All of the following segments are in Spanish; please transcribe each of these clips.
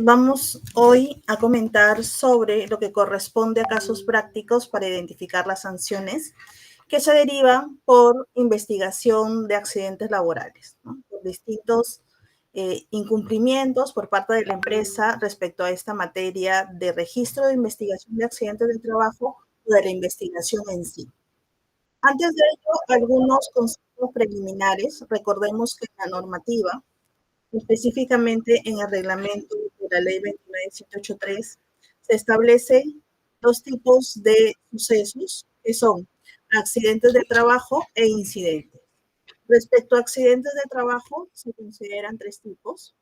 Vamos hoy a comentar sobre lo que corresponde a casos prácticos para identificar las sanciones que se derivan por investigación de accidentes laborales, ¿no? Por distintos incumplimientos por parte de la empresa respecto a esta materia de registro de investigación de accidentes de trabajo o de la investigación en sí. Antes de ello, algunos conceptos preliminares. Recordemos que la normativa, específicamente en el reglamento de la ley 29783, se establecen dos tipos de sucesos, que son accidentes de trabajo e incidentes. Respecto a accidentes de trabajo, se consideran tres tipos: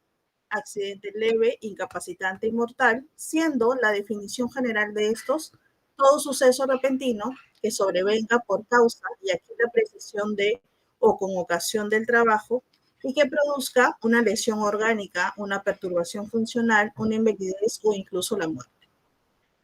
accidente leve, incapacitante y mortal, siendo la definición general de estos todo suceso repentino que sobrevenga por causa, y aquí la precisión de o con ocasión del trabajo, y que produzca una lesión orgánica, una perturbación funcional, una invalidez o incluso la muerte.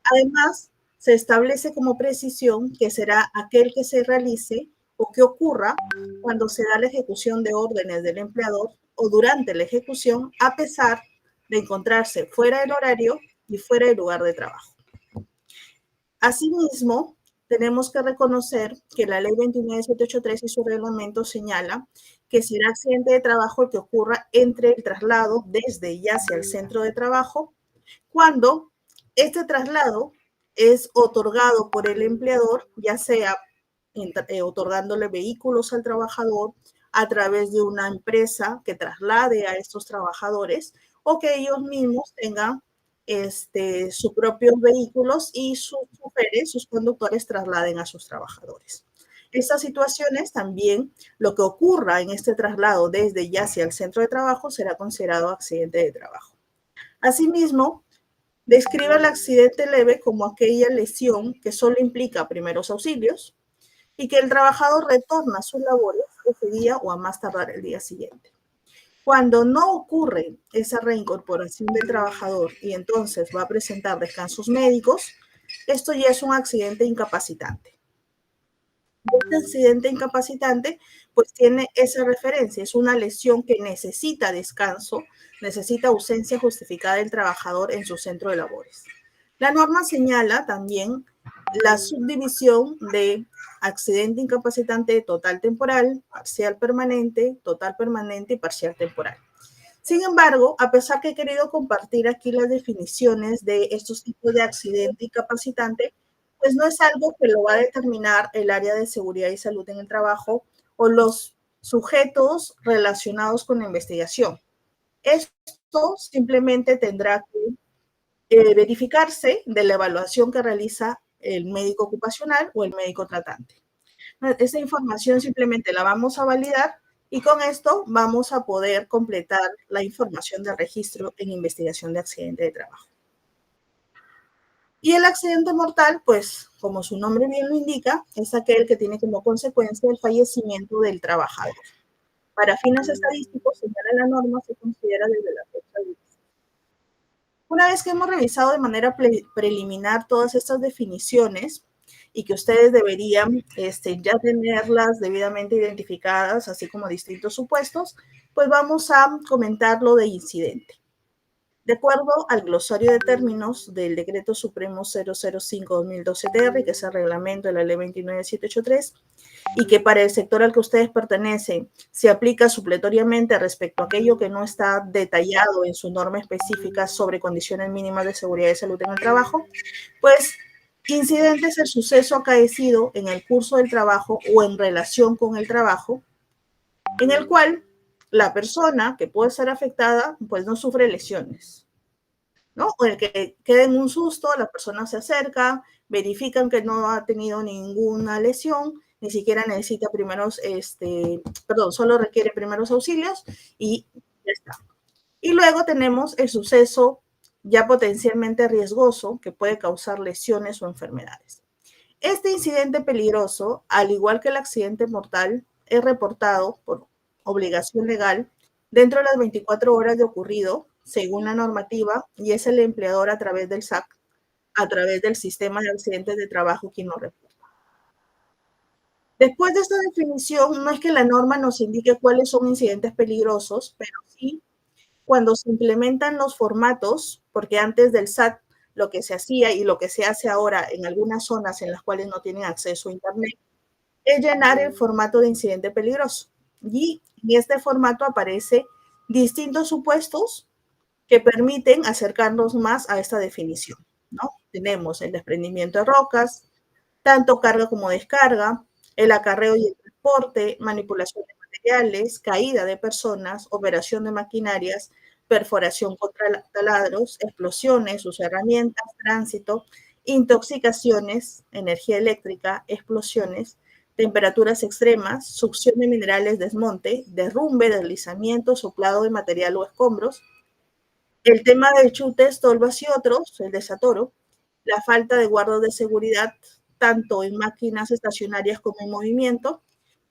Además, se establece como precisión que será aquel que se realice o que ocurra cuando se da la ejecución de órdenes del empleador o durante la ejecución, a pesar de encontrarse fuera del horario y fuera del lugar de trabajo. Asimismo, tenemos que reconocer que la ley 29783 y su reglamento señala que será accidente de trabajo el que ocurra entre el traslado desde y hacia el centro de trabajo, cuando este traslado es otorgado por el empleador, ya sea otorgándole vehículos al trabajador a través de una empresa que traslade a estos trabajadores, o que ellos mismos tengan sus propios vehículos y sus choferes, sus conductores, trasladen a sus trabajadores. Estas situaciones también, lo que ocurra en este traslado desde y hacia el centro de trabajo, será considerado accidente de trabajo. Asimismo, describe el accidente leve como aquella lesión que solo implica primeros auxilios y que el trabajador retorna a sus labores ese día o a más tardar el día siguiente. Cuando no ocurre esa reincorporación del trabajador y entonces va a presentar descansos médicos, esto ya es un accidente incapacitante. Este accidente incapacitante pues tiene esa referencia, es una lesión que necesita descanso, necesita ausencia justificada del trabajador en su centro de labores. La norma señala también la subdivisión de accidente incapacitante total temporal, parcial permanente, total permanente y parcial temporal. Sin embargo, a pesar que he querido compartir aquí las definiciones de estos tipos de accidente incapacitante, pues no es algo que lo va a determinar el área de seguridad y salud en el trabajo o los sujetos relacionados con la investigación. Esto simplemente tendrá que verificarse de la evaluación que realiza el médico ocupacional o el médico tratante. Esa información simplemente la vamos a validar y con esto vamos a poder completar la información del registro en investigación de accidente de trabajo. Y el accidente mortal, pues, como su nombre bien lo indica, es aquel que tiene como consecuencia el fallecimiento del trabajador. Para fines estadísticos, señala la norma, se considera desde la fecha de. Una vez que hemos revisado de manera preliminar todas estas definiciones y que ustedes deberían ya tenerlas debidamente identificadas, así como distintos supuestos, pues vamos a comentar lo de incidente. De acuerdo al glosario de términos del Decreto Supremo 005/2012-TR, que es el reglamento de la Ley 29783, y que para el sector al que ustedes pertenecen se aplica supletoriamente respecto a aquello que no está detallado en su norma específica sobre condiciones mínimas de seguridad y salud en el trabajo, pues incidente es el suceso acaecido en el curso del trabajo o en relación con el trabajo, en el cual la persona que puede ser afectada pues no sufre lesiones, ¿no? O el que queda en un susto, la persona se acerca, verifican que no ha tenido ninguna lesión, ni siquiera necesita solo requiere primeros auxilios y ya está. Y luego tenemos el suceso ya potencialmente riesgoso que puede causar lesiones o enfermedades. Este incidente peligroso, al igual que el accidente mortal, es reportado por obligación legal dentro de las 24 horas de ocurrido, según la normativa, y es el empleador a través del SAC, a través del sistema de accidentes de trabajo, quien lo reporta. Después de esta definición, no es que la norma nos indique cuáles son incidentes peligrosos, pero sí cuando se implementan los formatos, porque antes del SAT lo que se hacía y lo que se hace ahora en algunas zonas en las cuales no tienen acceso a Internet, es llenar el formato de incidente peligroso. Y en este formato aparece distintos supuestos que permiten acercarnos más a esta definición, ¿no? Tenemos el desprendimiento de rocas, tanto carga como descarga, el acarreo y el transporte, manipulación de materiales, caída de personas, operación de maquinarias, perforación contra taladros, explosiones, uso de herramientas, tránsito, intoxicaciones, energía eléctrica, explosiones, temperaturas extremas, succión de minerales, desmonte, derrumbe, deslizamiento, soplado de material o escombros, el tema del chute, tolvas y otros, el desatoro, la falta de guardas de seguridad, tanto en máquinas estacionarias como en movimiento,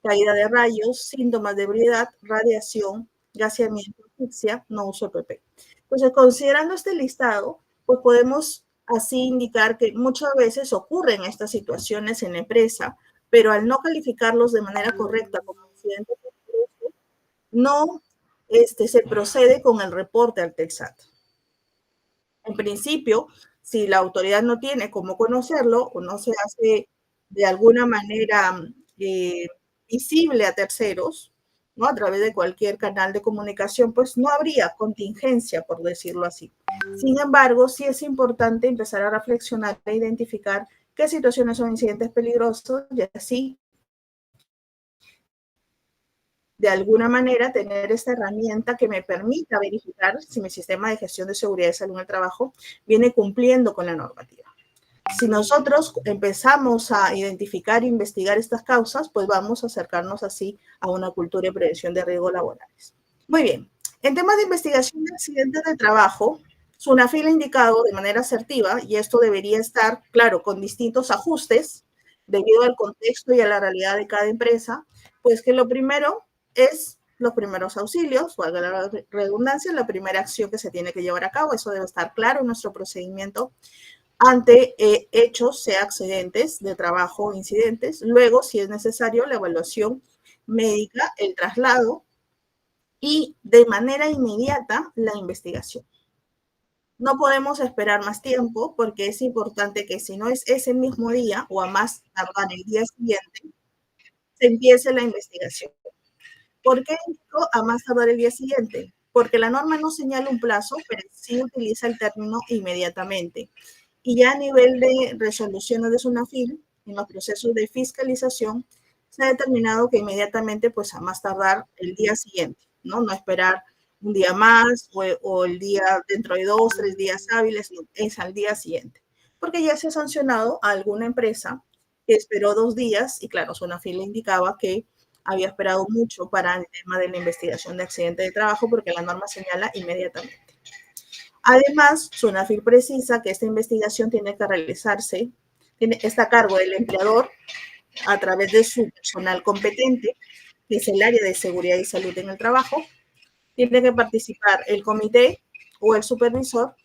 caída de rayos, síntomas de ebriedad, radiación, gaseamiento, asfixia, no uso PP. Entonces, considerando este listado, pues podemos así indicar que muchas veces ocurren estas situaciones en la empresa, pero al no calificarlos de manera correcta como incidentes, no se procede con el reporte al TELSAT. En principio, si la autoridad no tiene cómo conocerlo o no se hace de alguna manera visible a terceros, ¿no? A través de cualquier canal de comunicación, pues no habría contingencia, por decirlo así. Sin embargo, sí es importante empezar a reflexionar e identificar qué situaciones son incidentes peligrosos y así de alguna manera tener esta herramienta que me permita verificar si mi sistema de gestión de seguridad y salud en el trabajo viene cumpliendo con la normativa. Si nosotros empezamos a identificar e investigar estas causas, pues vamos a acercarnos así a una cultura de prevención de riesgos laborales. Muy bien. En temas de investigación de accidentes de trabajo, SUNAFIL ha indicado de manera asertiva, y esto debería estar, claro, con distintos ajustes, debido al contexto y a la realidad de cada empresa, pues que lo primero es los primeros auxilios, valga la redundancia, la primera acción que se tiene que llevar a cabo, eso debe estar claro en nuestro procedimiento ante hechos, sea accidentes de trabajo o incidentes. Luego, si es necesario, la evaluación médica, el traslado y de manera inmediata la investigación. No podemos esperar más tiempo porque es importante que si no es ese mismo día o a más tardar el día siguiente, se empiece la investigación. ¿Por qué indico a más tardar el día siguiente? Porque la norma no señala un plazo, pero sí utiliza el término inmediatamente. Y ya a nivel de resoluciones de SUNAFIL, en los procesos de fiscalización, se ha determinado que inmediatamente, pues a más tardar el día siguiente, ¿no? No esperar un día más o el día dentro de 2, 3 días hábiles, no, es al día siguiente. Porque ya se ha sancionado a alguna empresa que esperó 2 días y claro, SUNAFIL le indicaba que había esperado mucho para el tema de la investigación de accidente de trabajo porque la norma señala inmediatamente. Además, SUNAFIL precisa que esta investigación tiene que realizarse, está a cargo del empleador a través de su personal competente, que es el área de seguridad y salud en el trabajo. Tiene que participar el comité o el supervisor,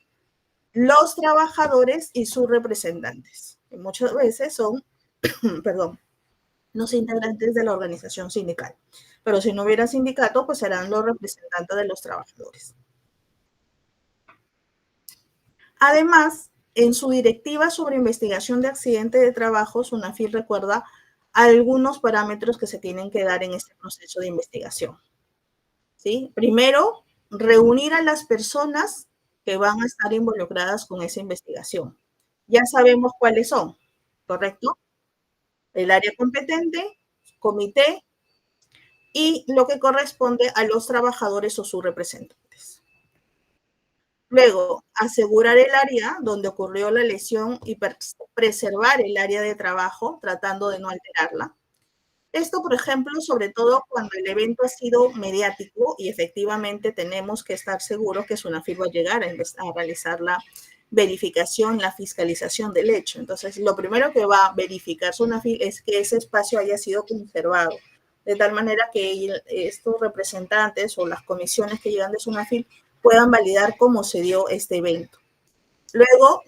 los trabajadores y sus representantes, que muchas veces son, perdón, los integrantes de la organización sindical. Pero si no hubiera sindicato, pues serán los representantes de los trabajadores. Además, en su directiva sobre investigación de accidente de trabajo, SUNAFIL recuerda algunos parámetros que se tienen que dar en este proceso de investigación. ¿Sí? Primero, reunir a las personas que van a estar involucradas con esa investigación. Ya sabemos cuáles son, ¿correcto? El área competente, comité y lo que corresponde a los trabajadores o sus representantes. Luego, asegurar el área donde ocurrió la lesión y preservar el área de trabajo, tratando de no alterarla. Esto, por ejemplo, sobre todo cuando el evento ha sido mediático y efectivamente tenemos que estar seguros que SUNAFIL va a llegar a realizar la verificación, la fiscalización del hecho. Entonces, lo primero que va a verificar SUNAFIL es que ese espacio haya sido conservado, de tal manera que estos representantes o las comisiones que llegan de SUNAFIL puedan validar cómo se dio este evento. Luego,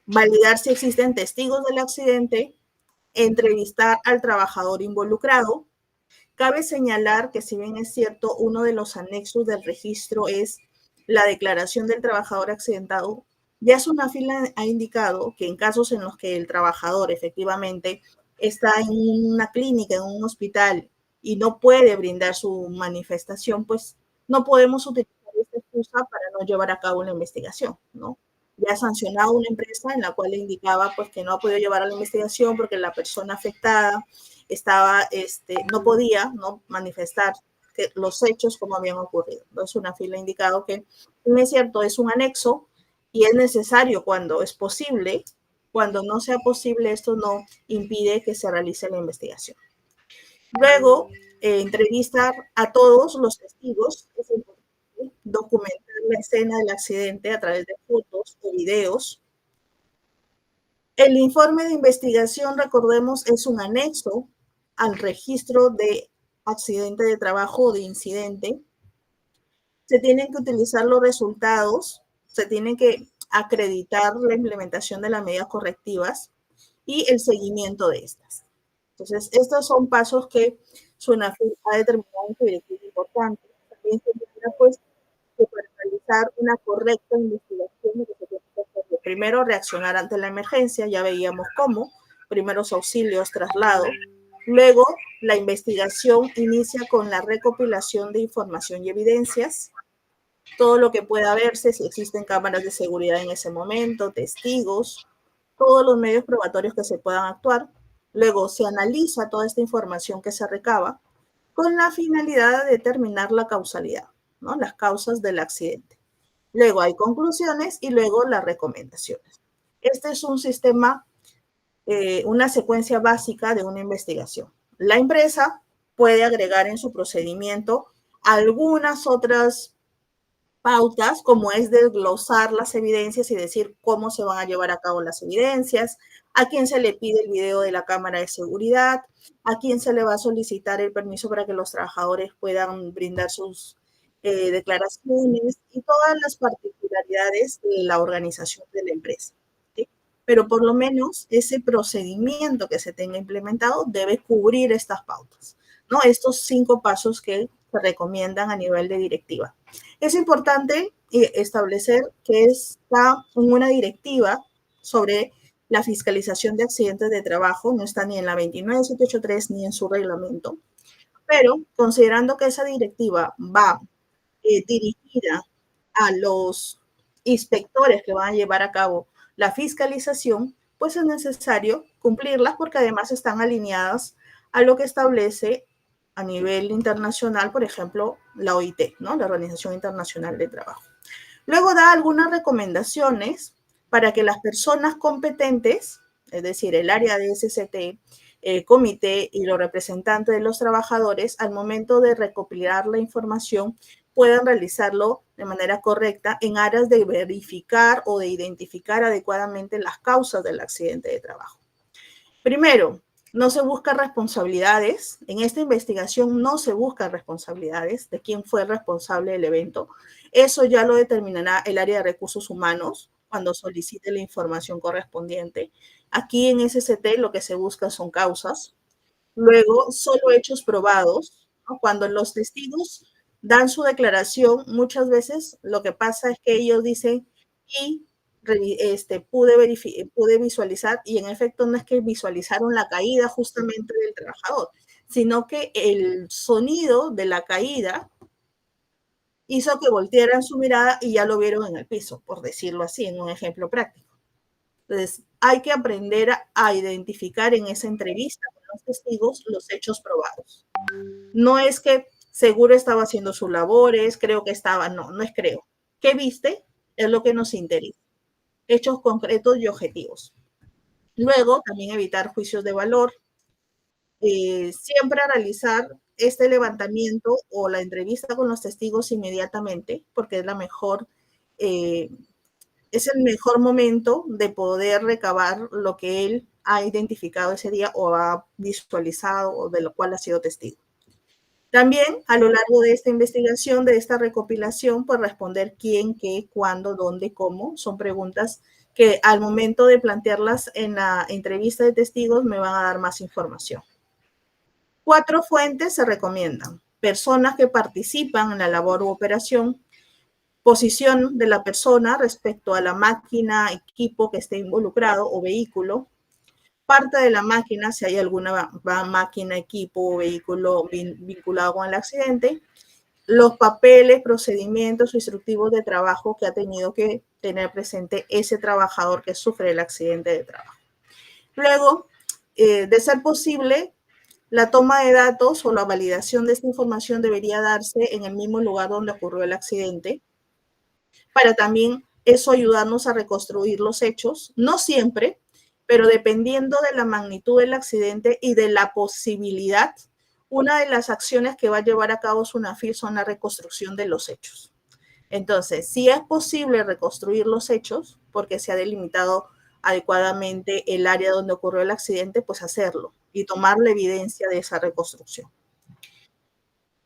validar si existen testigos del accidente, entrevistar al trabajador involucrado. Cabe señalar que si bien es cierto, uno de los anexos del registro es la declaración del trabajador accidentado, ya Sunafil ha indicado que en casos en los que el trabajador efectivamente está en una clínica, en un hospital y no puede brindar su manifestación, pues no podemos utilizar esta excusa para no llevar a cabo la investigación, ¿no? Ya ha sancionado una empresa en la cual le indicaba pues que no ha podido llevar a la investigación porque la persona afectada estaba, no podía, ¿no?, manifestar que los hechos como habían ocurrido. Entonces, Sunafil ha indicado que, no es cierto, es un anexo y es necesario cuando es posible. Cuando no sea posible, esto no impide que se realice la investigación. Luego, entrevistar a todos los testigos. Es importante documentar la escena del accidente a través de fotos o videos. El informe de investigación, recordemos, es un anexo al registro de accidente de trabajo o de incidente. Se tienen que utilizar los resultados, se tienen que acreditar la implementación de las medidas correctivas y el seguimiento de estas. Entonces, estos son pasos que Sunafil ha determinado en su directiva importante. También se indica, pues, que para realizar una correcta investigación, que se tiene que hacer, primero reaccionar ante la emergencia, ya veíamos cómo, primeros auxilios, traslado. Luego, la investigación inicia con la recopilación de información y evidencias, todo lo que pueda verse, si existen cámaras de seguridad en ese momento, testigos, todos los medios probatorios que se puedan actuar. Luego se analiza toda esta información que se recaba con la finalidad de determinar la causalidad, ¿no?, las causas del accidente. Luego hay conclusiones y luego las recomendaciones. Este es un sistema, una secuencia básica de una investigación. La empresa puede agregar en su procedimiento algunas otras pautas, como es desglosar las evidencias y decir cómo se van a llevar a cabo las evidencias, a quién se le pide el video de la cámara de seguridad, a quién se le va a solicitar el permiso para que los trabajadores puedan brindar sus declaraciones y todas las particularidades de la organización de la empresa, ¿sí? Pero por lo menos ese procedimiento que se tenga implementado debe cubrir estas pautas, ¿no? Estos 5 pasos que se recomiendan a nivel de directiva. Es importante establecer que está en una directiva sobre la fiscalización de accidentes de trabajo, no está ni en la 29783 ni en su reglamento, pero considerando que esa directiva va dirigida a los inspectores que van a llevar a cabo la fiscalización, pues es necesario cumplirlas porque además están alineadas a lo que establece a nivel internacional, por ejemplo, la OIT, ¿no?, la Organización Internacional del Trabajo. Luego da algunas recomendaciones para que las personas competentes, es decir, el área de SCT, el comité y los representantes de los trabajadores, al momento de recopilar la información, puedan realizarlo de manera correcta en aras de verificar o de identificar adecuadamente las causas del accidente de trabajo. Primero, no se buscan responsabilidades. En esta investigación no se buscan responsabilidades de quién fue el responsable del evento. Eso ya lo determinará el área de recursos humanos cuando solicite la información correspondiente. Aquí en SCT lo que se busca son causas. Luego, solo hechos probados, ¿no? Cuando los testigos dan su declaración, muchas veces lo que pasa es que ellos dicen y pude visualizar, y en efecto no es que visualizaron la caída justamente del trabajador, sino que el sonido de la caída hizo que voltearan su mirada y ya lo vieron en el piso, por decirlo así, en un ejemplo práctico. Entonces, hay que aprender a identificar en esa entrevista con los testigos los hechos probados. No es que seguro estaba haciendo sus labores, creo que estaba, no, no es creo. ¿Qué viste? Es lo que nos interesa. Hechos concretos y objetivos. Luego, también evitar juicios de valor. Siempre realizar este levantamiento o la entrevista con los testigos inmediatamente, porque es la mejor, es el mejor momento de poder recabar lo que él ha identificado ese día o ha visualizado o de lo cual ha sido testigo. También, a lo largo de esta investigación, de esta recopilación, pues responder quién, qué, cuándo, dónde, cómo, son preguntas que al momento de plantearlas en la entrevista de testigos me van a dar más información. 4 fuentes se recomiendan: personas que participan en la labor u operación, posición de la persona respecto a la máquina, equipo que esté involucrado o vehículo, parte de la máquina, si hay alguna máquina, equipo o vehículo vinculado con el accidente, los papeles, procedimientos o instructivos de trabajo que ha tenido que tener presente ese trabajador que sufre el accidente de trabajo. Luego, de ser posible, la toma de datos o la validación de esta información debería darse en el mismo lugar donde ocurrió el accidente, para también eso ayudarnos a reconstruir los hechos, no siempre, pero dependiendo de la magnitud del accidente y de la posibilidad, una de las acciones que va a llevar a cabo SUNAFIL son la reconstrucción de los hechos. Entonces, si es posible reconstruir los hechos, porque se ha delimitado adecuadamente el área donde ocurrió el accidente, pues hacerlo y tomar la evidencia de esa reconstrucción.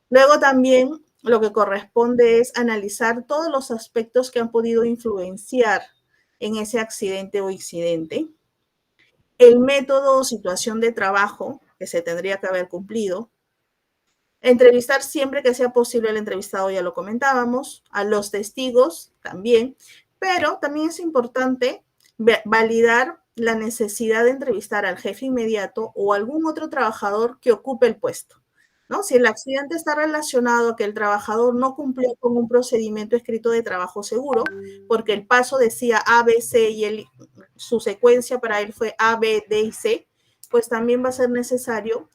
Luego también lo que corresponde es analizar todos los aspectos que han podido influenciar en ese accidente o incidente, el método o situación de trabajo que se tendría que haber cumplido, entrevistar siempre que sea posible al entrevistado, ya lo comentábamos, a los testigos también, pero también es importante validar la necesidad de entrevistar al jefe inmediato o algún otro trabajador que ocupe el puesto, ¿no? Si el accidente está relacionado a que el trabajador no cumplió con un procedimiento escrito de trabajo seguro, porque el paso decía A, B, C y su secuencia para él fue A, B, D y C, pues también va a ser necesario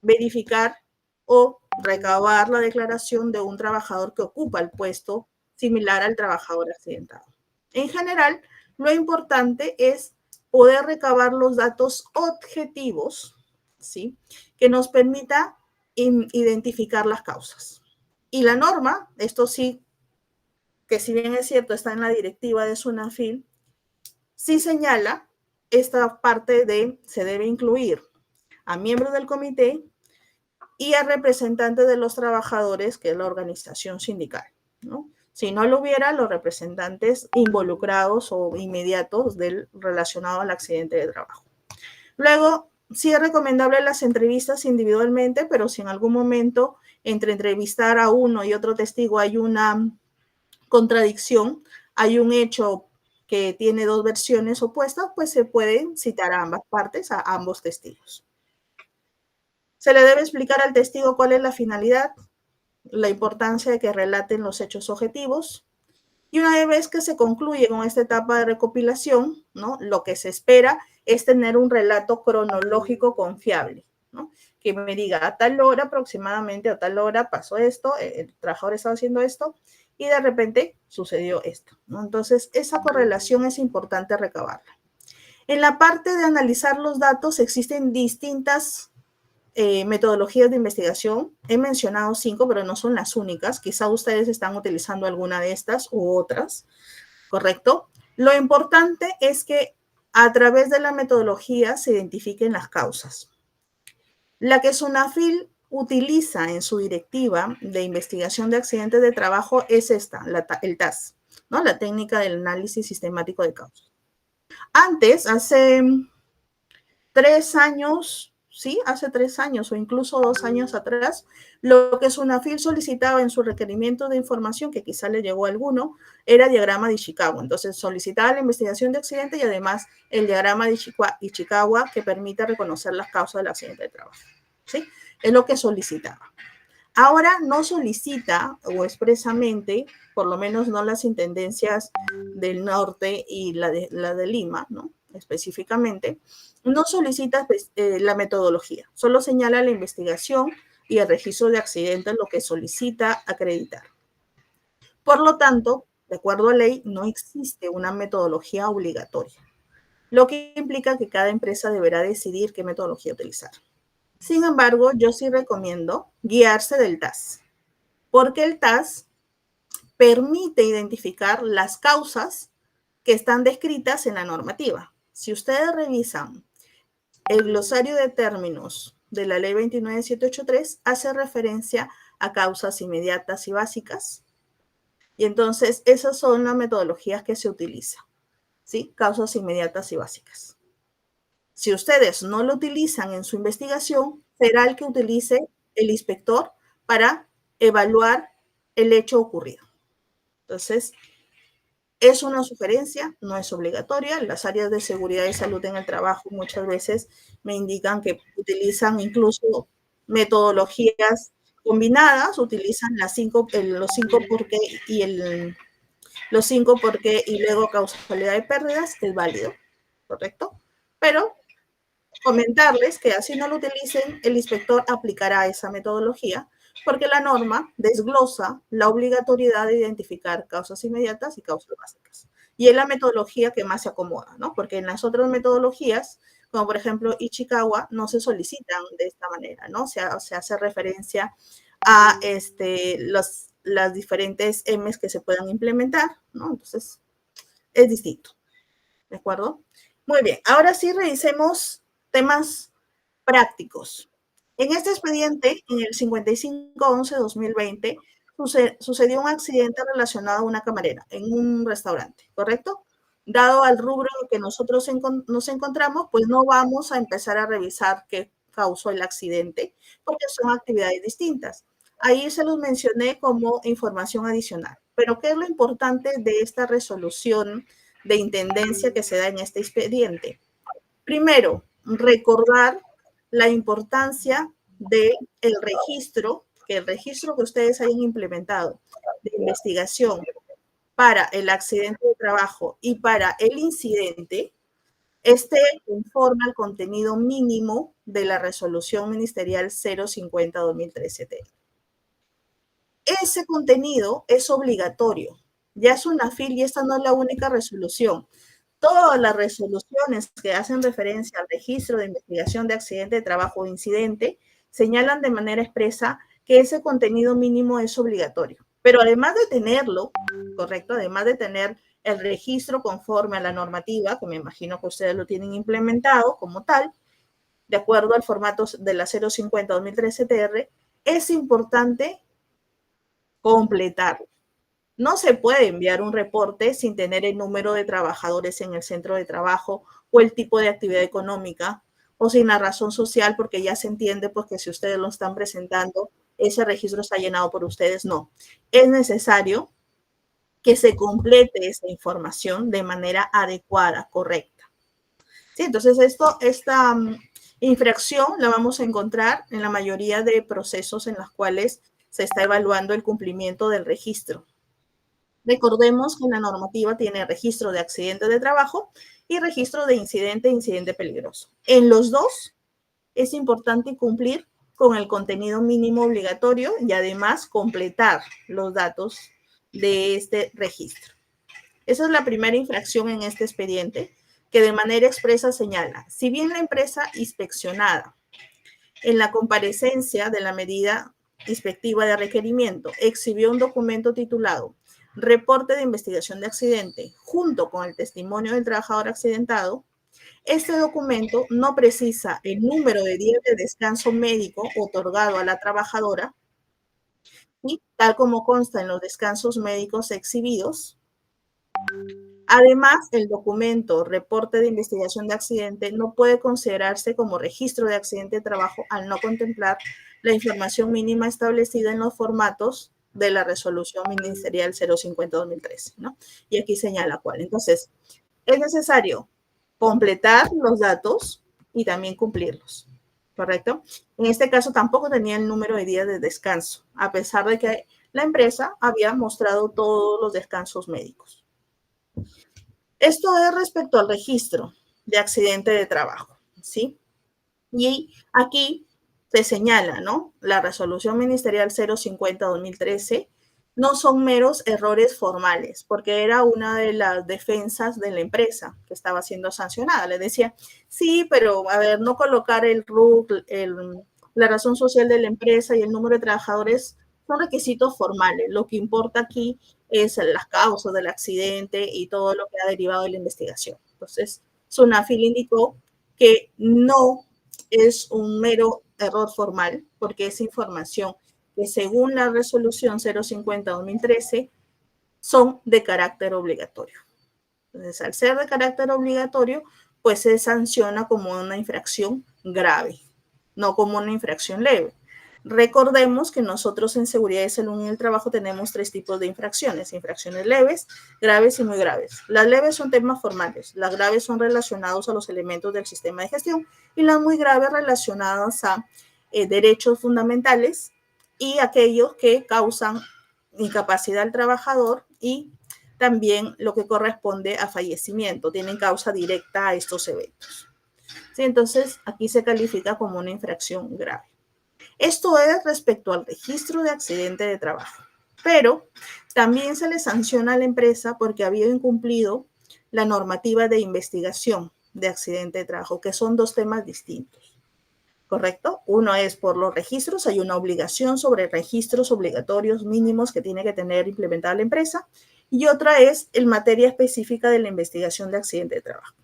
verificar o recabar la declaración de un trabajador que ocupa el puesto similar al trabajador accidentado. En general, lo importante es poder recabar los datos objetivos, ¿sí?, que nos permita identificar las causas. Y la norma, esto sí, que si bien es cierto, está en la directiva de SUNAFIL, sí señala esta parte de se debe incluir a miembros del comité y a representantes de los trabajadores, que es la organización sindical, ¿no? Si no lo hubiera, los representantes involucrados o inmediatos relacionado al accidente de trabajo. Luego, sí es recomendable las entrevistas individualmente, pero si en algún momento entre entrevistar a uno y otro testigo hay una contradicción, hay un hecho que tiene dos versiones opuestas, pues se pueden citar a ambas partes, a ambos testigos. Se le debe explicar al testigo cuál es la finalidad, la importancia de que relaten los hechos objetivos. Y una vez que se concluye con esta etapa de recopilación, ¿no?, lo que se espera es tener un relato cronológico confiable, ¿no?, que me diga a tal hora aproximadamente, a tal hora pasó esto, el trabajador estaba haciendo esto y de repente sucedió esto, ¿no? Entonces, esa correlación es importante recabarla. En la parte de analizar los datos existen distintas metodologías de investigación. He mencionado 5, pero no son las únicas. Quizá ustedes están utilizando alguna de estas u otras, ¿correcto? Lo importante es que a través de la metodología se identifiquen las causas. La que SUNAFIL utiliza en su directiva de investigación de accidentes de trabajo es esta, el TAS, ¿no?, la técnica del análisis sistemático de causas. Antes, hace 3 años, ¿sí?, hace 3 años o incluso 2 años atrás, lo que SUNAFIL solicitaba en su requerimiento de información, que quizá le llegó a alguno, era diagrama de Ishikawa. Entonces solicitaba la investigación de accidente y además el diagrama de Ishikawa que permite reconocer las causas del accidente de trabajo, ¿sí? Es lo que solicitaba. Ahora no solicita o expresamente, por lo menos no las intendencias del norte y la de Lima, ¿no?, específicamente, no solicita la metodología, solo señala la investigación y el registro de accidentes, lo que solicita acreditar. Por lo tanto, de acuerdo a ley, no existe una metodología obligatoria, lo que implica que cada empresa deberá decidir qué metodología utilizar. Sin embargo, yo sí recomiendo guiarse del TAS, porque el TAS permite identificar las causas que están descritas en la normativa. Si ustedes revisan el glosario de términos de la ley 29783, hace referencia a causas inmediatas y básicas. Y entonces esas son las metodologías que se utilizan, ¿sí? Causas inmediatas y básicas. Si ustedes no lo utilizan en su investigación, será el que utilice el inspector para evaluar el hecho ocurrido. Entonces, es una sugerencia, no es obligatoria. Las áreas de seguridad y salud en el trabajo muchas veces me indican que utilizan incluso metodologías combinadas, utilizan los 5 por qué los 5 por qué y luego causalidad de pérdidas, es válido, ¿correcto? Pero comentarles que así no lo utilicen, el inspector aplicará esa metodología porque la norma desglosa la obligatoriedad de identificar causas inmediatas y causas básicas. Y es la metodología que más se acomoda, ¿no? Porque en las otras metodologías, como por ejemplo Ichikawa, no se solicitan de esta manera, ¿no? Se hace referencia a las diferentes M's que se puedan implementar, ¿no? Entonces, es distinto, ¿de acuerdo? Muy bien, ahora sí revisemos temas prácticos. En este expediente, en el 5511-2020, sucedió un accidente relacionado a una camarera en un restaurante, ¿correcto? Dado al rubro en que nosotros nos encontramos, pues no vamos a empezar a revisar qué causó el accidente, porque son actividades distintas. Ahí se los mencioné como información adicional. Pero, ¿qué es lo importante de esta resolución de intendencia que se da en este expediente? Primero, recordar la importancia del registro, que el registro que ustedes hayan implementado de investigación para el accidente de trabajo y para el incidente esté conforme al contenido mínimo de la resolución ministerial 050-2013. Ese contenido es obligatorio. Ya es una FIL y esta no es la única resolución. Todas las resoluciones que hacen referencia al registro de investigación de accidente de trabajo o incidente señalan de manera expresa que ese contenido mínimo es obligatorio. Pero además de tenerlo, correcto, además de tener el registro conforme a la normativa, que me imagino que ustedes lo tienen implementado como tal, de acuerdo al formato de la 050-2013 TR, es importante completarlo. No se puede enviar un reporte sin tener el número de trabajadores en el centro de trabajo o el tipo de actividad económica o sin la razón social, porque ya se entiende pues, que si ustedes lo están presentando, ese registro está llenado por ustedes. No, es necesario que se complete esa información de manera adecuada, correcta. Sí, entonces esta infracción la vamos a encontrar en la mayoría de procesos en los cuales se está evaluando el cumplimiento del registro. Recordemos que la normativa tiene registro de accidente de trabajo y registro de incidente e incidente peligroso. En los dos es importante cumplir con el contenido mínimo obligatorio y además completar los datos de este registro. Esa es la primera infracción en este expediente que de manera expresa señala, si bien la empresa inspeccionada en la comparecencia de la medida inspectiva de requerimiento exhibió un documento titulado Reporte de investigación de accidente junto con el testimonio del trabajador accidentado, este documento no precisa el número de días de descanso médico otorgado a la trabajadora y tal como consta en los descansos médicos exhibidos. Además, el documento reporte de investigación de accidente no puede considerarse como registro de accidente de trabajo al no contemplar la información mínima establecida en los formatos de la resolución ministerial 050-2013, ¿no? Y aquí señala cuál. Entonces, es necesario completar los datos y también cumplirlos, ¿correcto? En este caso tampoco tenía el número de días de descanso, a pesar de que la empresa había mostrado todos los descansos médicos. Esto es respecto al registro de accidente de trabajo, ¿sí? Y aquí se señala, ¿no? La resolución ministerial 050-2013 no son meros errores formales, porque era una de las defensas de la empresa que estaba siendo sancionada. Le decía, sí, pero a ver, no colocar el RUC, la razón social de la empresa y el número de trabajadores son requisitos formales. Lo que importa aquí es las causas del accidente y todo lo que ha derivado de la investigación. Entonces, SUNAFIL indicó que no es un mero error formal, porque es información que según la resolución 050-2013 son de carácter obligatorio. Entonces, al ser de carácter obligatorio, pues se sanciona como una infracción grave, no como una infracción leve. Recordemos que nosotros en seguridad y salud en el trabajo tenemos 3 tipos de infracciones: infracciones leves, graves y muy graves. Las leves son temas formales, las graves son relacionados a los elementos del sistema de gestión y las muy graves relacionadas a derechos fundamentales y aquellos que causan incapacidad al trabajador y también lo que corresponde a fallecimiento, tienen causa directa a estos eventos. ¿Sí? Entonces, aquí se califica como una infracción grave. Esto es respecto al registro de accidente de trabajo, pero también se le sanciona a la empresa porque había incumplido la normativa de investigación de accidente de trabajo, que son 2 temas distintos, ¿correcto? Uno es por los registros, hay una obligación sobre registros obligatorios mínimos que tiene que tener implementada la empresa, y otra es en materia específica de la investigación de accidente de trabajo.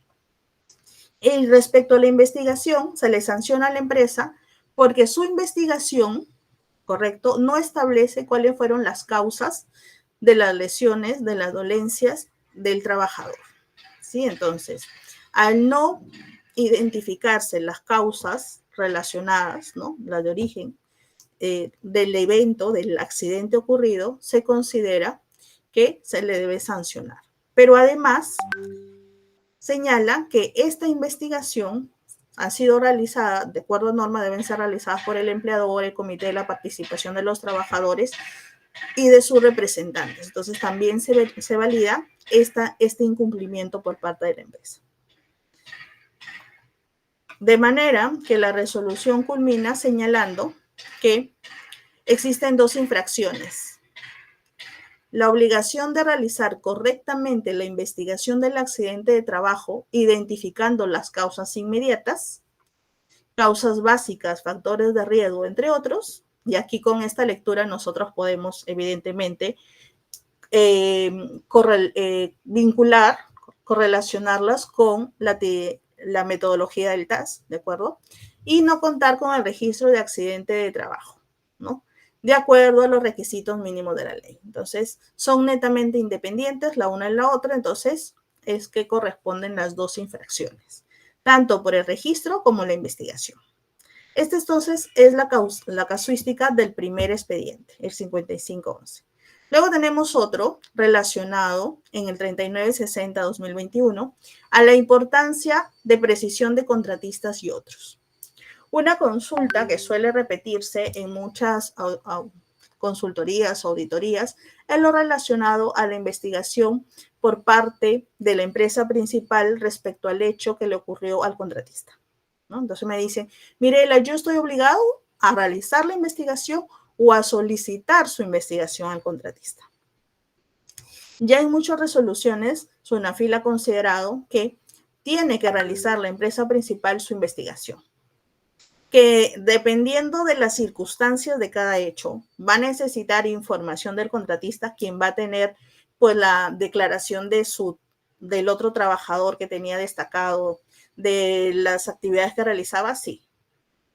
Y respecto a la investigación, se le sanciona a la empresa porque su investigación, ¿correcto?, no establece cuáles fueron las causas de las lesiones, de las dolencias del trabajador. ¿Sí? Entonces, al no identificarse las causas relacionadas, ¿no?, las de origen del evento, del accidente ocurrido, se considera que se le debe sancionar. Pero además, señala que esta investigación ha sido realizada, de acuerdo a norma, deben ser realizadas por el empleador, el comité de la participación de los trabajadores y de sus representantes. Entonces, también se valida este incumplimiento por parte de la empresa. De manera que la resolución culmina señalando que existen 2 infracciones: la obligación de realizar correctamente la investigación del accidente de trabajo, identificando las causas inmediatas, causas básicas, factores de riesgo, entre otros. Y aquí con esta lectura nosotros podemos evidentemente vincular, correlacionarlas con la metodología del TAS, ¿de acuerdo? Y no contar con el registro de accidente de trabajo, ¿no?, de acuerdo a los requisitos mínimos de la ley. Entonces, son netamente independientes la una y la otra, entonces es que corresponden las 2 infracciones, tanto por el registro como la investigación. Esta entonces es la casuística del primer expediente, el 5511. Luego tenemos otro relacionado en el 3960-2021 a la importancia de precisión de contratistas y otros. Una consulta que suele repetirse en muchas consultorías o auditorías es lo relacionado a la investigación por parte de la empresa principal respecto al hecho que le ocurrió al contratista, ¿no? Entonces me dicen, Mirela, yo estoy obligado a realizar la investigación o a solicitar su investigación al contratista. Ya en muchas resoluciones, SUNAFIL ha considerado que tiene que realizar la empresa principal su investigación, que dependiendo de las circunstancias de cada hecho, va a necesitar información del contratista, quien va a tener pues la declaración del otro trabajador que tenía destacado, de las actividades que realizaba, sí.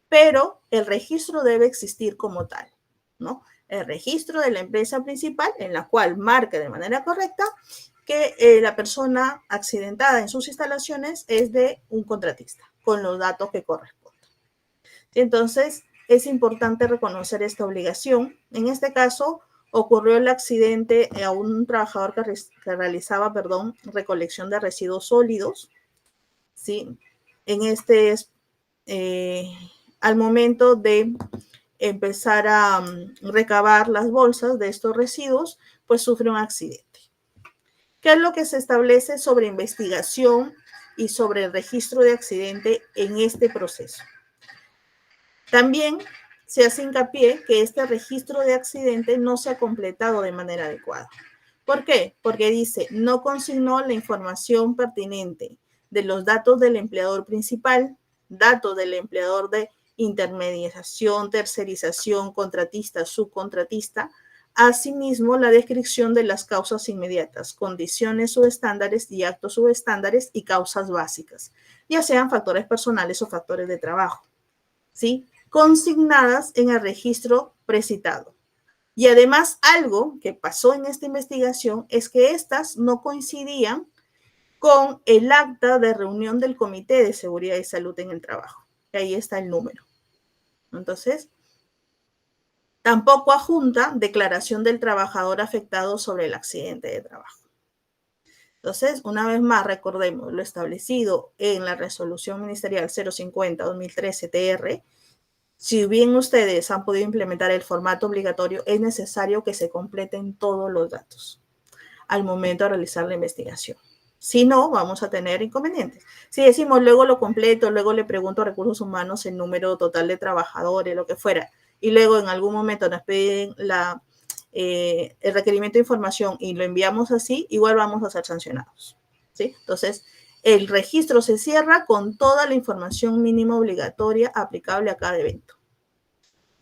Pero el registro debe existir como tal, ¿no? El registro de la empresa principal en la cual marque de manera correcta que la persona accidentada en sus instalaciones es de un contratista, con los datos que corresponden. Entonces, es importante reconocer esta obligación. En este caso, ocurrió el accidente a un trabajador que realizaba, recolección de residuos sólidos, ¿sí? Al momento de empezar a recabar las bolsas de estos residuos, pues sufre un accidente. ¿Qué es lo que se establece sobre investigación y sobre el registro de accidente en este proceso? También se hace hincapié que este registro de accidente no se ha completado de manera adecuada. ¿Por qué? Porque dice, no consignó la información pertinente de los datos del empleador principal, datos del empleador de intermediación, tercerización, contratista, subcontratista, asimismo la descripción de las causas inmediatas, condiciones subestándares y actos subestándares y causas básicas, ya sean factores personales o factores de trabajo, ¿sí?, consignadas en el registro precitado. Y además, algo que pasó en esta investigación es que estas no coincidían con el acta de reunión del Comité de Seguridad y Salud en el Trabajo. Y ahí está el número. Entonces, Tampoco adjunta declaración del trabajador afectado sobre el accidente de trabajo. Entonces, una vez más, recordemos lo establecido en la resolución ministerial 050-2013-TR. Si bien ustedes han podido implementar el formato obligatorio, es necesario que se completen todos los datos al momento de realizar la investigación. Si no, vamos a tener inconvenientes. Si decimos luego lo completo, luego le pregunto a recursos humanos el número total de trabajadores, lo que fuera, y luego en algún momento nos piden el requerimiento de información y lo enviamos así, igual vamos a ser sancionados, ¿sí? Entonces, el registro se cierra con toda la información mínima obligatoria aplicable a cada evento.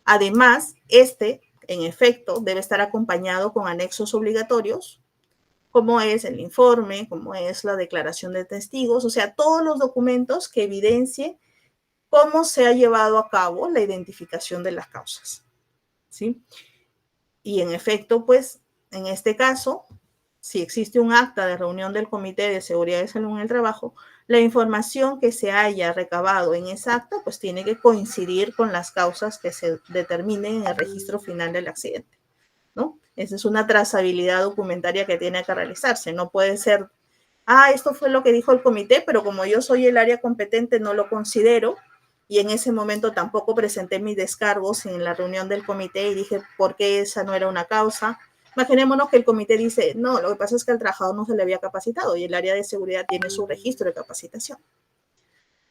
Además, en efecto, debe estar acompañado con anexos obligatorios, como es el informe, como es la declaración de testigos, o sea, todos los documentos que evidencien cómo se ha llevado a cabo la identificación de las causas, ¿sí? Y en efecto, pues, en este caso, si existe un acta de reunión del Comité de Seguridad y Salud en el Trabajo, la información que se haya recabado en esa acta, pues tiene que coincidir con las causas que se determinen en el registro final del accidente, ¿no? Esa es una trazabilidad documentaria que tiene que realizarse. No puede ser, esto fue lo que dijo el comité, pero como yo soy el área competente, no lo considero. Y en ese momento tampoco presenté mis descargos en la reunión del comité y dije, ¿por qué esa no era una causa? Imaginémonos que el comité dice, no, lo que pasa es que al trabajador no se le había capacitado y el área de seguridad tiene su registro de capacitación.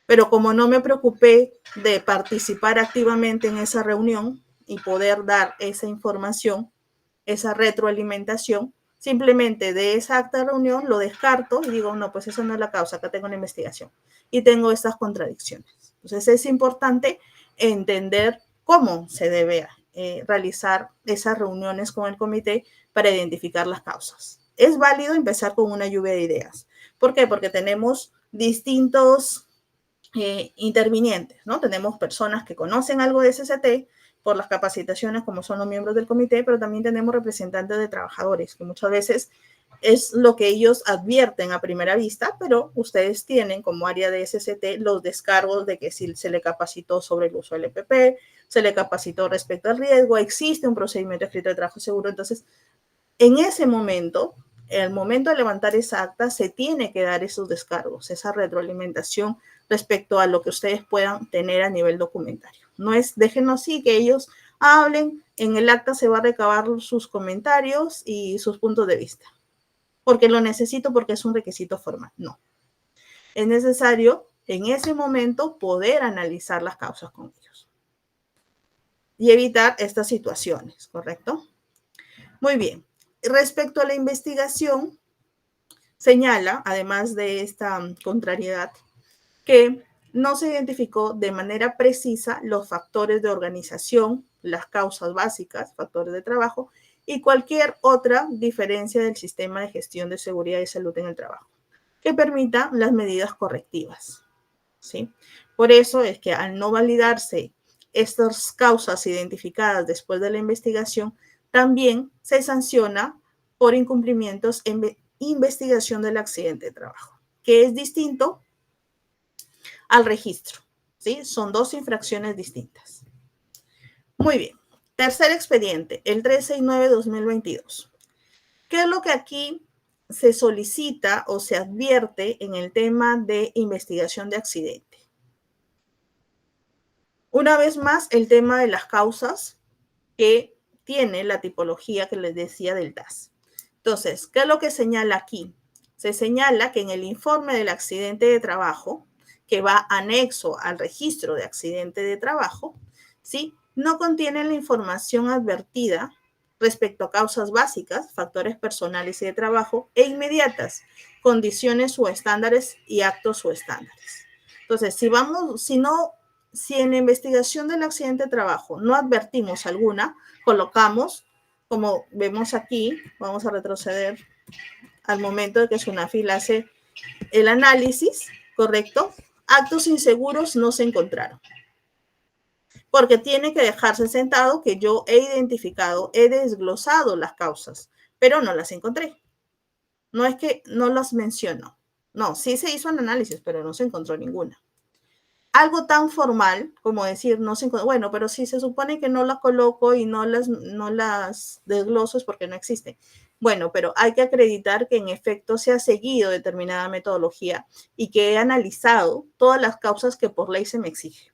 Pero como no me preocupé de participar activamente en esa reunión y poder dar esa información, esa retroalimentación, simplemente de esa acta de reunión lo descarto y digo, no, pues esa no es la causa, acá tengo una investigación y tengo estas contradicciones. Entonces es importante entender cómo se debe realizar esas reuniones con el comité para identificar las causas. Es válido empezar con una lluvia de ideas. ¿Por qué? Porque tenemos distintos intervinientes, ¿no? Tenemos personas que conocen algo de SST por las capacitaciones como son los miembros del comité, pero también tenemos representantes de trabajadores, que muchas veces es lo que ellos advierten a primera vista, pero ustedes tienen como área de SST los descargos de que si se le capacitó sobre el uso del EPP, se le capacitó respecto al riesgo, existe un procedimiento escrito de trabajo seguro. Entonces, en ese momento, en el momento de levantar esa acta, se tiene que dar esos descargos, esa retroalimentación respecto a lo que ustedes puedan tener a nivel documentario. No es, déjenos así, que ellos hablen, en el acta se va a recabar sus comentarios y sus puntos de vista. Porque lo necesito, porque es un requisito formal. No. Es necesario, en ese momento, poder analizar las causas con ellos. Y evitar estas situaciones, ¿correcto? Muy bien. Respecto a la investigación, señala, además de esta contrariedad, que no se identificó de manera precisa los factores de organización, las causas básicas, factores de trabajo y cualquier otra diferencia del sistema de gestión de seguridad y salud en el trabajo que permita las medidas correctivas, ¿sí? Por eso es que al no validarse estas causas identificadas después de la investigación, también se sanciona por incumplimientos en investigación del accidente de trabajo, que es distinto al registro, ¿sí? Son dos infracciones distintas. Muy bien. Tercer expediente, el 369-2022. ¿Qué es lo que aquí se solicita o se advierte en el tema de investigación de accidente? Una vez más, el tema de las causas que tiene la tipología que les decía del TAS. Entonces, ¿qué es lo que señala aquí? Se señala que en el informe del accidente de trabajo, que va anexo al registro de accidente de trabajo, ¿sí? No contiene la información advertida respecto a causas básicas, factores personales y de trabajo, e inmediatas, condiciones o estándares y actos o estándares. Entonces, si en la investigación del accidente de trabajo no advertimos alguna, colocamos, como vemos aquí, vamos a retroceder al momento de que Sunafil hace el análisis, ¿correcto? Actos inseguros no se encontraron. Porque tiene que dejarse sentado que yo he identificado, he desglosado las causas, pero no las encontré. No es que no las menciono. No, sí se hizo un análisis, pero no se encontró ninguna. algo tan formal como decir, no se, bueno, pero si se supone que no las coloco y no las desgloso es porque no existen. Bueno, pero hay que acreditar que en efecto se ha seguido determinada metodología y que he analizado todas las causas que por ley se me exige.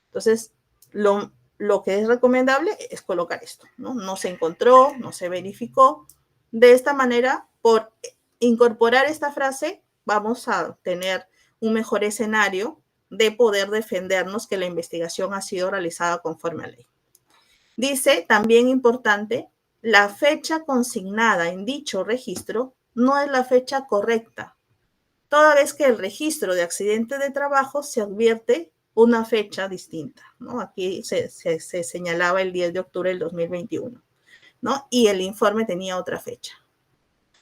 Entonces, lo que es recomendable es colocar esto, ¿no? No se encontró, no se verificó. De esta manera, por incorporar esta frase, vamos a tener un mejor escenario de poder defendernos que la investigación ha sido realizada conforme a ley. Dice, también importante, la fecha consignada en dicho registro no es la fecha correcta, toda vez que el registro de accidente de trabajo se advierte una fecha distinta, ¿no? Aquí se señalaba el 10 de octubre del 2021, ¿no? Y el informe tenía otra fecha.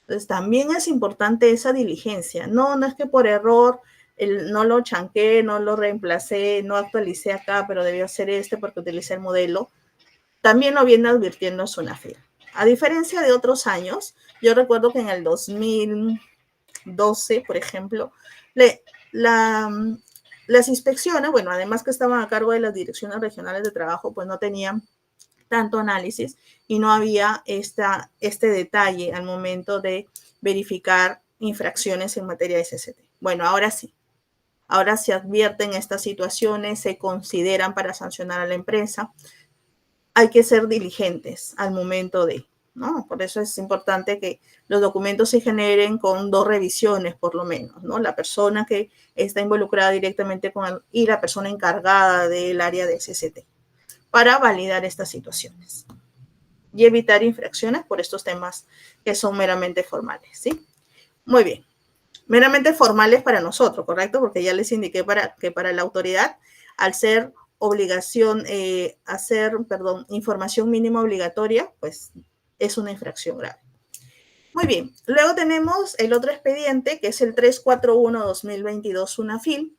Entonces, también es importante esa diligencia. No es que por error no lo chanqué, no lo reemplacé, no actualicé acá, pero debió ser porque utilicé el modelo. También lo viene advirtiendo SUNAFIL. A diferencia de otros años, yo recuerdo que en el 2012, por ejemplo, las inspecciones, bueno, además que estaban a cargo de las direcciones regionales de trabajo, pues no tenían tanto análisis y no había este detalle al momento de verificar infracciones en materia de SST. Bueno, ahora sí. Ahora se advierten estas situaciones, se consideran para sancionar a la empresa. Hay que ser diligentes al momento de, ¿no? Por eso es importante que los documentos se generen con 2 revisiones, por lo menos, ¿no? La persona que está involucrada directamente y la persona encargada del área de SST, para validar estas situaciones y evitar infracciones por estos temas que son meramente formales, ¿sí? Muy bien. Meramente formales para nosotros, ¿correcto? Porque ya les indiqué que para la autoridad, al ser obligación, información mínima obligatoria, pues es una infracción grave. Muy bien. Luego tenemos el otro expediente, que es el 341-2022 SUNAFIL,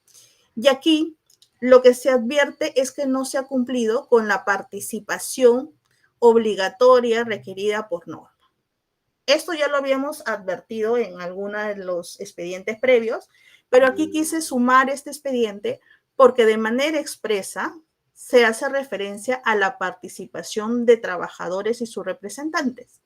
y aquí lo que se advierte es que no se ha cumplido con la participación obligatoria requerida por norma. Esto ya lo habíamos advertido en algunos de los expedientes previos, pero aquí quise sumar este expediente porque de manera expresa se hace referencia a la participación de trabajadores y sus representantes.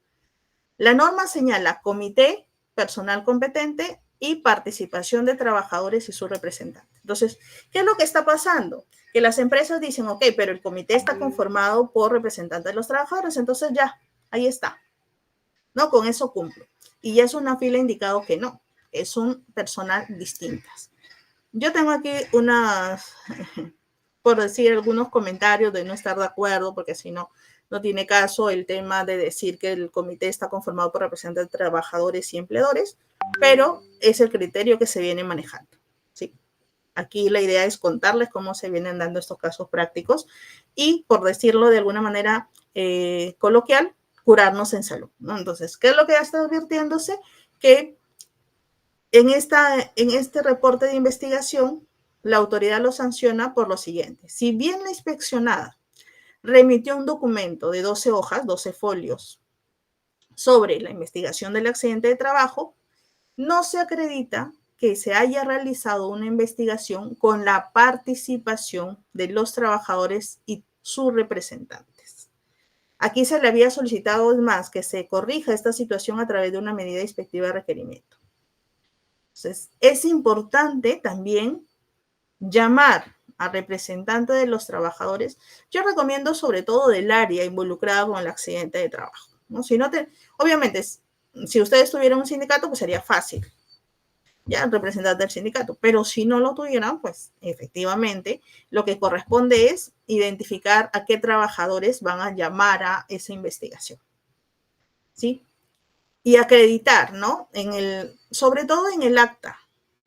La norma señala comité, personal competente y participación de trabajadores y sus representantes. Entonces, ¿qué es lo que está pasando? Que las empresas dicen, ok, pero el comité está conformado por representantes de los trabajadores, entonces ya, ahí está. No, con eso cumplo. Y ya es una fila indicado que no, es un personal distintas. Yo tengo aquí por decir algunos comentarios de no estar de acuerdo, porque si no, no tiene caso el tema de decir que el comité está conformado por representantes de trabajadores y empleadores, pero es el criterio que se viene manejando, ¿sí? Aquí la idea es contarles cómo se vienen dando estos casos prácticos y, por decirlo de alguna manera coloquial, curarnos en salud, ¿no? Entonces, ¿qué es lo que está advirtiéndose? Que en este reporte de investigación, la autoridad lo sanciona por lo siguiente. Si bien la inspeccionada remitió un documento de 12 hojas, 12 folios, sobre la investigación del accidente de trabajo, no se acredita que se haya realizado una investigación con la participación de los trabajadores y sus representantes. Aquí se le había solicitado, es más, que se corrija esta situación a través de una medida inspectiva de requerimiento. Entonces, es importante también llamar a representantes de los trabajadores. Yo recomiendo sobre todo del área involucrada con el accidente de trabajo, ¿no? Obviamente, si ustedes tuvieran un sindicato, pues sería fácil, ya, representante del sindicato, pero si no lo tuvieran, pues efectivamente lo que corresponde es identificar a qué trabajadores van a llamar a esa investigación, ¿sí? Y acreditar, ¿no? Sobre todo en el acta.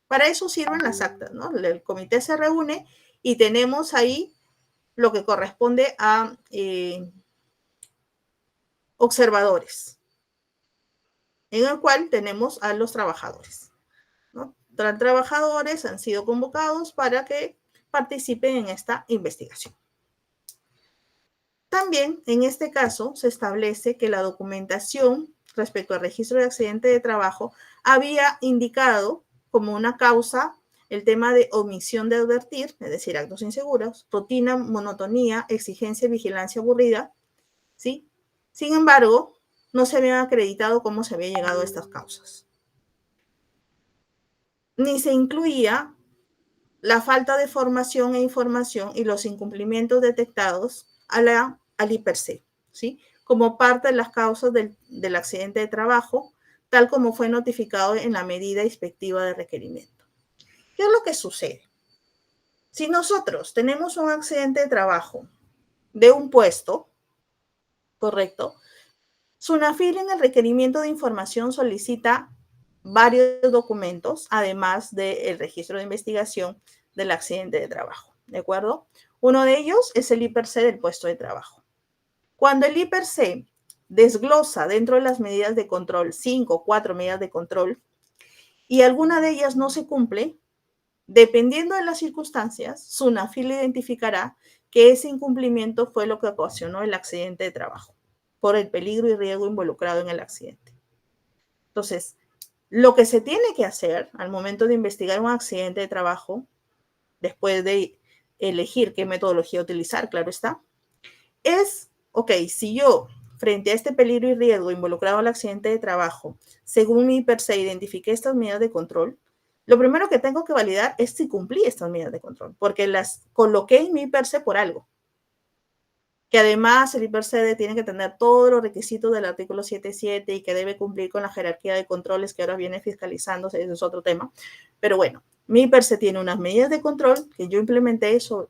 Para eso sirven las actas, ¿no? El comité se reúne y tenemos ahí lo que corresponde a observadores, en el cual tenemos a los trabajadores, ¿no? Trabajadores han sido convocados para que participen en esta investigación. También, en este caso, se establece que la documentación respecto al registro de accidente de trabajo había indicado como una causa el tema de omisión de advertir, es decir, actos inseguros, rutina, monotonía, exigencia, vigilancia aburrida, ¿sí? Sin embargo, no se había acreditado cómo se había llegado a estas causas. Ni se incluía la falta de formación e información y los incumplimientos detectados al IPRC, ¿sí? Como parte de las causas del accidente de trabajo, tal como fue notificado en la medida inspectiva de requerimiento. ¿Qué es lo que sucede? Si nosotros tenemos un accidente de trabajo de un puesto, ¿correcto? SUNAFIL en el requerimiento de información solicita varios documentos, además del registro de investigación del accidente de trabajo, ¿de acuerdo? Uno de ellos es el IPRC del puesto de trabajo. Cuando el IPRC desglosa dentro de las medidas de control 5 o 4 medidas de control y alguna de ellas no se cumple, dependiendo de las circunstancias, SUNAFIL identificará que ese incumplimiento fue lo que ocasionó el accidente de trabajo por el peligro y riesgo involucrado en el accidente. Entonces, lo que se tiene que hacer al momento de investigar un accidente de trabajo, después de elegir qué metodología utilizar, claro está, es, ok, si yo, frente a este peligro y riesgo involucrado al accidente de trabajo, según mi IPRC identifiqué estas medidas de control, lo primero que tengo que validar es si cumplí estas medidas de control, porque las coloqué en mi IPRC por algo. Que además el IPRC tiene que tener todos los requisitos del artículo 7.7 y que debe cumplir con la jerarquía de controles que ahora viene fiscalizándose, eso es otro tema. Pero bueno, mi IPRC tiene unas medidas de control que yo implementé eso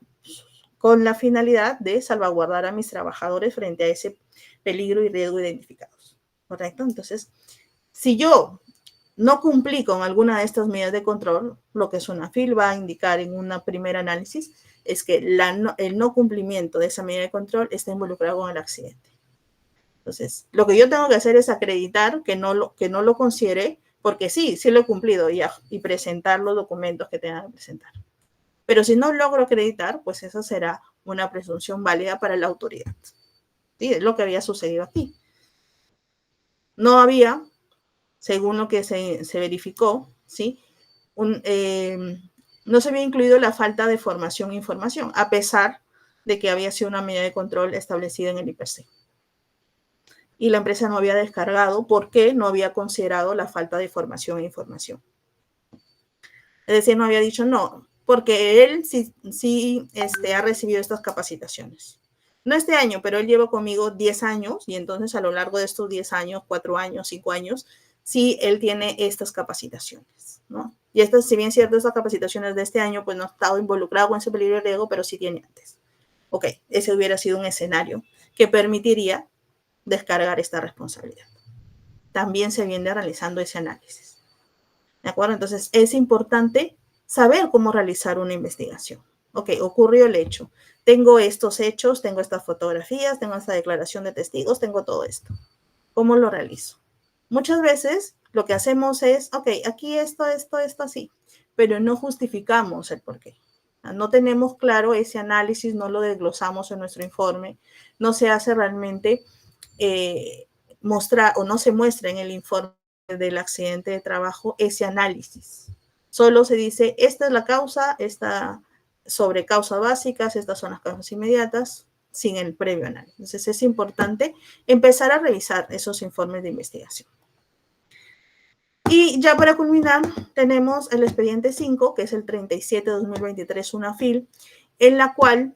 con la finalidad de salvaguardar a mis trabajadores frente a ese peligro y riesgo identificados. ¿Correcto? Entonces, si yo no cumplí con alguna de estas medidas de control, lo que SUNAFIL va a indicar en un primer análisis es que el no cumplimiento de esa medida de control está involucrado con el accidente. Entonces, lo que yo tengo que hacer es acreditar que no lo considere, porque sí lo he cumplido y presentar los documentos que tenga que presentar. Pero si no logro acreditar, pues esa será una presunción válida para la autoridad. ¿Sí? Es lo que había sucedido aquí. No había, según lo que se verificó, ¿sí? No se había incluido la falta de formación e información, a pesar de que había sido una medida de control establecida en el IPRC. Y la empresa no había descargado porque no había considerado la falta de formación e información. Es decir, no había dicho no, porque él sí ha recibido estas capacitaciones. No este año, pero él lleva conmigo 10 años y entonces a lo largo de estos 10 años, 4 años, 5 años, sí él tiene estas capacitaciones, ¿no? Y estas, si bien cierto, estas capacitaciones de este año, pues no ha estado involucrado con ese peligro de riesgo, pero sí tiene antes. Ok, ese hubiera sido un escenario que permitiría descargar esta responsabilidad. También se viene realizando ese análisis. ¿De acuerdo? Entonces, es importante saber cómo realizar una investigación. Ok, ocurrió el hecho. Tengo estos hechos, tengo estas fotografías, tengo esta declaración de testigos, tengo todo esto. ¿Cómo lo realizo? Muchas veces lo que hacemos es, ok, aquí esto, así, pero no justificamos el por qué. No tenemos claro ese análisis, no lo desglosamos en nuestro informe, no se hace realmente mostrar o no se muestra en el informe del accidente de trabajo ese análisis. Solo se dice, esta es la causa, esta sobre causas básicas, estas son las causas inmediatas, sin el previo análisis. Entonces es importante empezar a revisar esos informes de investigación. Y ya para culminar, tenemos el expediente 5, que es el 37-2023 SUNAFIL, en la cual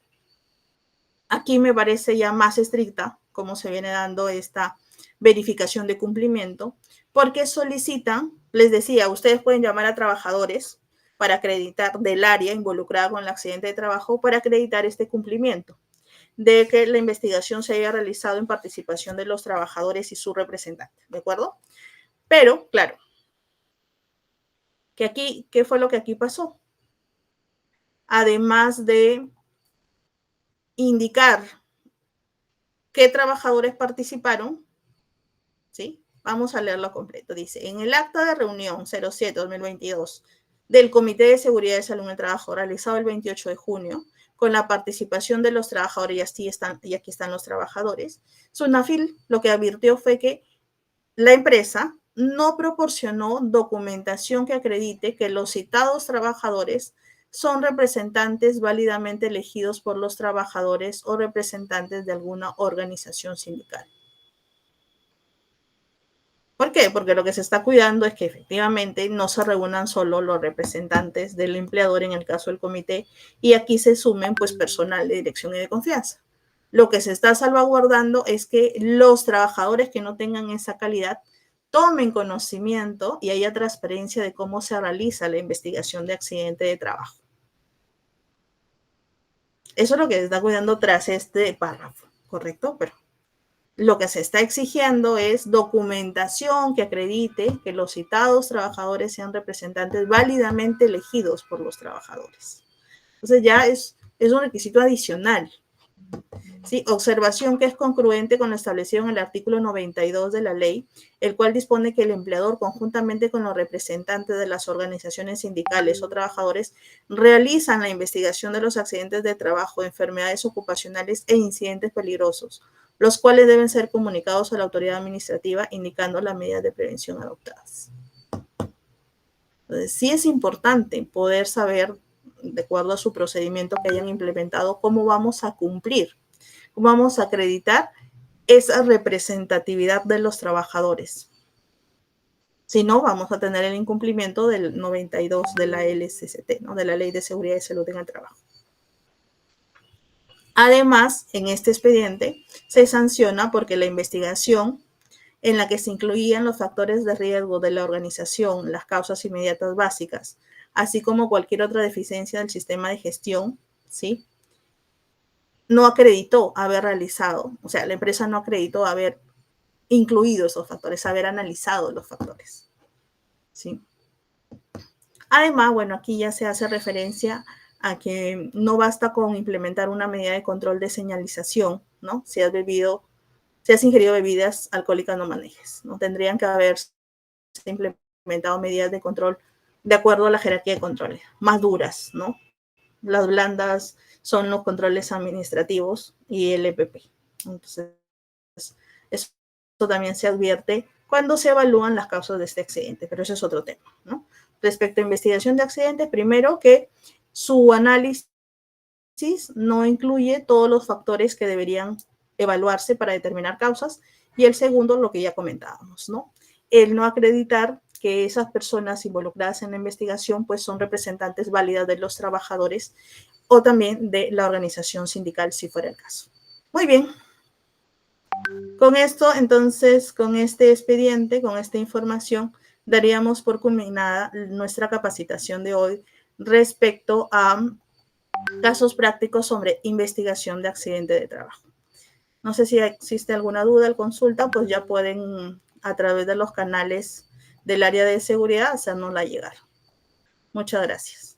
aquí me parece ya más estricta cómo se viene dando esta verificación de cumplimiento, porque solicitan, les decía, ustedes pueden llamar a trabajadores para acreditar del área involucrada con el accidente de trabajo para acreditar este cumplimiento de que la investigación se haya realizado en participación de los trabajadores y su representante, ¿de acuerdo? Pero, claro, que aquí, ¿qué fue lo que aquí pasó? Además de indicar qué trabajadores participaron, ¿sí? Vamos a leerlo completo. Dice, en el acta de reunión 07-2022 del Comité de Seguridad y Salud en el Trabajo realizado el 28 de junio, con la participación de los trabajadores, y aquí están los trabajadores, SUNAFIL lo que advirtió fue que la empresa no proporcionó documentación que acredite que los citados trabajadores son representantes válidamente elegidos por los trabajadores o representantes de alguna organización sindical. ¿Por qué? Porque lo que se está cuidando es que efectivamente no se reúnan solo los representantes del empleador, en el caso del comité, y aquí se sumen pues personal de dirección y de confianza. Lo que se está salvaguardando es que los trabajadores que no tengan esa calidad tomen conocimiento y haya transparencia de cómo se realiza la investigación de accidente de trabajo. Eso es lo que se está cuidando tras este párrafo, ¿correcto? Pero lo que se está exigiendo es documentación que acredite que los citados trabajadores sean representantes válidamente elegidos por los trabajadores. Entonces ya es un requisito adicional. ¿Sí? Observación que es congruente con lo establecido en el artículo 92 de la ley, el cual dispone que el empleador, conjuntamente con los representantes de las organizaciones sindicales o trabajadores, realizan la investigación de los accidentes de trabajo, enfermedades ocupacionales e incidentes peligrosos, los cuales deben ser comunicados a la autoridad administrativa indicando las medidas de prevención adoptadas. Entonces, sí es importante poder saber, de acuerdo a su procedimiento que hayan implementado, cómo vamos a cumplir, cómo vamos a acreditar esa representatividad de los trabajadores. Si no, vamos a tener el incumplimiento del 92 de la LSCT, ¿no? De la Ley de Seguridad y Salud en el Trabajo. Además, en este expediente se sanciona porque la investigación en la que se incluían los factores de riesgo de la organización, las causas inmediatas básicas, así como cualquier otra deficiencia del sistema de gestión, ¿sí? No acreditó haber realizado, o sea, la empresa no acreditó haber incluido esos factores, haber analizado los factores, ¿sí? Además, bueno, aquí ya se hace referencia a que no basta con implementar una medida de control de señalización, ¿no? Si has ingerido bebidas alcohólicas, no manejes, ¿no? Tendrían que haberse implementado medidas de control de acuerdo a la jerarquía de controles, más duras, ¿no? Las blandas son los controles administrativos y el EPP. Entonces, eso también se advierte cuando se evalúan las causas de este accidente, pero eso es otro tema, ¿no? Respecto a investigación de accidentes, primero que su análisis no incluye todos los factores que deberían evaluarse para determinar causas, y el segundo, lo que ya comentábamos, ¿no? El no acreditar que esas personas involucradas en la investigación pues son representantes válidas de los trabajadores o también de la organización sindical, si fuera el caso. Muy bien. Con esto, entonces, con este expediente, con esta información, daríamos por culminada nuestra capacitación de hoy respecto a casos prácticos sobre investigación de accidente de trabajo. No sé si existe alguna duda o consulta, pues ya pueden a través de los canales del área de seguridad hacérnosla llegar. Muchas gracias.